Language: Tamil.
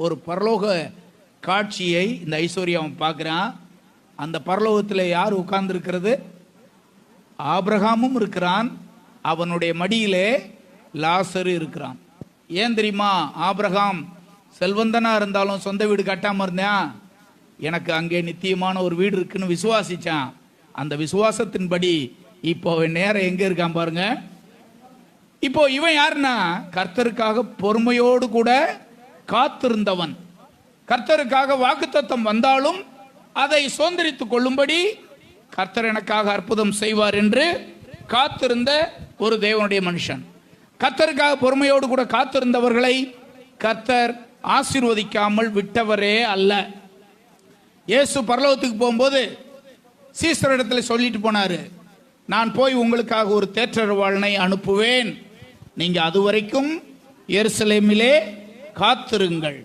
ஒரு பரலோக காட்சியை இந்த ஐஸ்வர்யா அவன் பார்க்குறான். அந்த பரலோகத்தில் யார் உட்கார்ந்து இருக்கிறது? ஆபிரகாமும் இருக்கிறான், அவனுடைய மடியிலே லாசரு இருக்கிறான். ஏன் தெரியுமா? ஆபிரகாம் செல்வந்தனா இருந்தாலும் சொந்த வீடு கட்டாம இருந்தான். எனக்கு அங்கே நித்தியமான ஒரு வீடு இருக்குன்னு விசுவாசிச்சான். அந்த விசுவாசத்தின்படி இப்போ நேரம் எங்க இருக்கான் பாருங்க. இப்போ இவன் யாருன்னா கர்த்தருக்காக பொறுமையோடு கூட காத்திருந்தவன். கர்த்தருக்காக வாக்குத்தத்தம் வந்தாலும் அதை சுதந்திரித்துக் கொள்ளும்படி கர்த்தர் எனக்காக அற்புதம் செய்வார் என்று காத்திருந்த ஒரு தேவனுடைய மனுஷன். கர்த்தருக்காக பொறுமையோடு கூட காத்திருந்தவர்களை கர்த்தர் ஆசீர்வதிக்காமல் விட்டவரே அல்ல. இயேசு பரலோகத்துக்கு போகும்போது சீசரிடத்தில் சொல்லிட்டு போனாரு, நான் போய் உங்களுக்காக ஒரு தேற்றரவாளனை அனுப்புவேன், நீங்க அதுவரைக்கும் எருசலேமிலே காத்திருங்கள்.